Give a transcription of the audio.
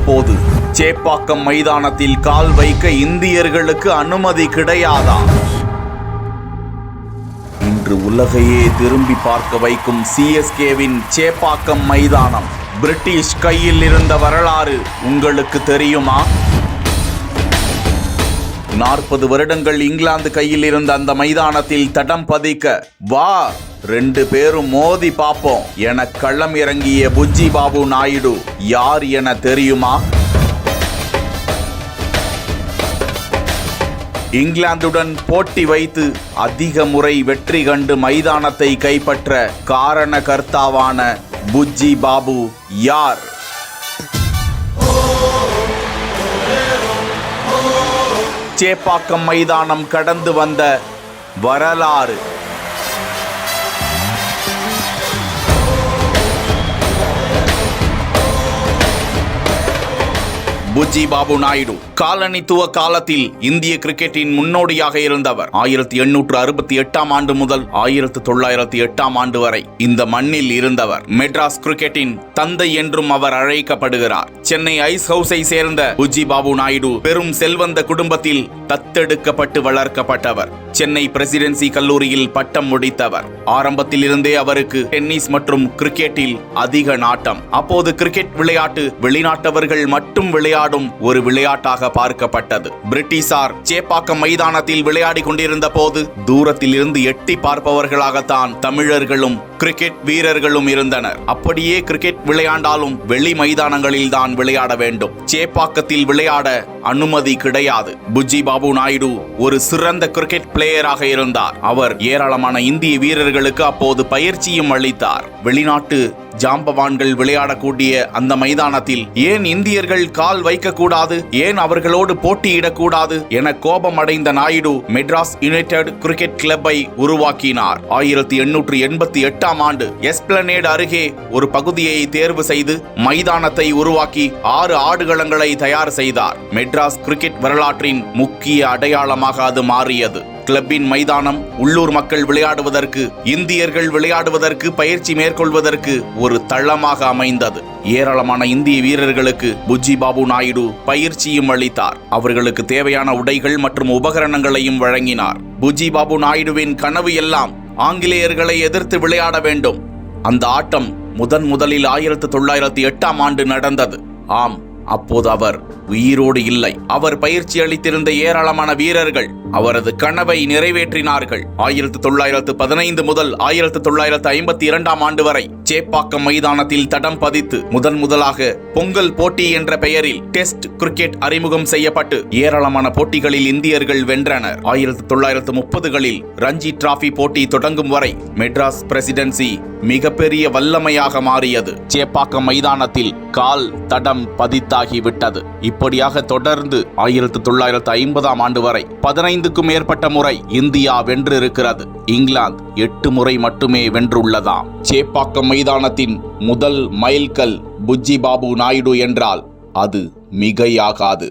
அப்போது சேப்பாக்கம் மைதானத்தில் கால் வைக்க இந்தியர்களுக்கு அனுமதி கிடையாதா? இன்று உலகையே திரும்பி பார்க்க வைக்கும் சிஎஸ்கேவின் சேப்பாக்கம் மைதானம் பிரிட்டிஷ் கையில் இருந்த வரலாறு உங்களுக்கு தெரியுமா? 40 வருடங்கள் இங்கிலாந்து கையில் இருந்த அந்த மைதானத்தில் தடம் பதிக்க வா 2 பேரும் மோதி பார்ப்போம் என களம் இறங்கிய புஜ்ஜி பாபு நாயுடு யார் என தெரியுமா? இங்கிலாந்துடன் போட்டி வைத்து அதிக முறை வெற்றி கண்டு மைதானத்தை கைப்பற்ற காரணகர்த்தாவான புஜ்ஜி பாபு யார்? சேப்பாக்கம் மைதானம் கடந்து வந்த வரலாறு. புஜ்ஜி பாபு நாயுடு காலனித்துவ காலத்தில் இந்திய கிரிக்கெட்டின் முன்னோடியாக இருந்தவர். 1868 ஆண்டு முதல் 1908 ஆண்டு வரை இந்த மண்ணில் இருந்தவர். மெட்ராஸ் கிரிக்கெட்டின் தந்தை என்றும் அவர் அழைக்கப்படுகிறார். சென்னை ஐஸ் ஹவுஸை சேர்ந்த புஜ்ஜி பாபு நாயுடு பெரும் செல்வந்த குடும்பத்தில் தத்தெடுக்கப்பட்டு வளர்க்கப்பட்டவர். சென்னை பிரசிடென்சி கல்லூரியில் பட்டம் முடித்தவர். ஆரம்பத்தில் இருந்தே அவருக்கு டென்னிஸ் மற்றும் கிரிக்கெட்டில் அதிக நாட்டம். அப்போது கிரிக்கெட் விளையாட்டு வெளிநாட்டவர்கள் மட்டும் விளையாடும் ஒரு விளையாட்டாக பார்க்கப்பட்டது. பிரிட்டிஷார் சேப்பாக்கம் மைதானத்தில் விளையாடி கொண்டிருந்த போது தூரத்தில் இருந்து எட்டி பார்ப்பவர்களாகத்தான் தமிழர்களும் கிரிக்கெட் வீரர்களும் இருந்தனர். அப்படியே கிரிக்கெட் விளையாண்டாலும் வெளி மைதானங்களில் தான் விளையாட வேண்டும். சேப்பாக்கத்தில் விளையாட அனுமதி கிடையாது. புஜ்ஜி பாபு நாயுடு ஒரு சிறந்த கிரிக்கெட் பிளேயராக இருந்தார். அவர் ஏராளமான இந்திய வீரர்களுக்கு அப்போது பயிற்சியும் அளித்தார். வெளிநாட்டு ஜாம்பவான்கள் விளையாடக்கூடிய அந்த மைதானத்தில் ஏன் இந்தியர்கள் கால் வைக்கக்கூடாது, ஏன் அவர்களோடு போட்டியிடக்கூடாது என கோபம் அடைந்த நாயுடு மெட்ராஸ் யுனைடெட் கிரிக்கெட் கிளப்பை உருவாக்கினார். 1888 ஆண்டு எஸ்பிளனேட் அருகே ஒரு பகுதியை தேர்வு செய்து மைதானத்தை உருவாக்கி 6 ஆடுகளங்களை தயார் செய்தார். மெட்ராஸ் கிரிக்கெட் வரலாற்றின் முக்கிய அடையாளமாக அது மாறியது. கிளப்பின் மைதானம் உள்ளூர் மக்கள் விளையாடுவதற்கு, இந்தியர்கள் விளையாடுவதற்கு, பயிற்சி மேற்கொள்வதற்கு ஒரு தளமாக அமைந்தது. ஏராளமான இந்திய வீரர்களுக்கு புஜ்ஜி பாபு நாயுடு பயிற்சியும் அளித்தார். அவர்களுக்கு தேவையான உடைகள் மற்றும் உபகரணங்களையும் வழங்கினார். புஜ்ஜி பாபு நாயுடுவின் கனவு எல்லாம் ஆங்கிலேயர்களை எதிர்த்து விளையாட வேண்டும். அந்த ஆட்டம் முதலில் 1908 ஆண்டு நடந்தது. ஆம், அப்போது அவர் உயிரோடு இல்லை. அவர் பயிற்சி அளித்திருந்த ஏராளமான வீரர்கள் அவரது கனவை நிறைவேற்றினார்கள். 1915 முதல் 1952 ஆண்டு வரை சேப்பாக்கம் மைதானத்தில் தடம் பதித்து முதலாக பொங்கல் போட்டி என்ற பெயரில் டெஸ்ட் கிரிக்கெட் அறிமுகம் செய்யப்பட்டு ஏராளமான போட்டிகளில் இந்தியர்கள் வென்றனர். 1930களில் ரஞ்சி டிராபி போட்டி தொடங்கும் வரை மெட்ராஸ் பிரசிடென்சி மிகப்பெரிய வல்லமையாக மாறியது. சேப்பாக்கம் மைதானத்தில் கால் தடம் பதித்தாகிவிட்டது. இப்படியாக தொடர்ந்து 1950 ஆண்டு வரை 15க்கும் மேற்பட்ட முறை இந்தியா வென்றிருக்கிறது. இங்கிலாந்து 8 முறை மட்டுமே வென்றுள்ளதாம். சேப்பாக்கம் மைதானத்தின் முதல் மைல்கல் புஜ்ஜி பாபு நாயுடு என்றால் அது மிகையாகாது.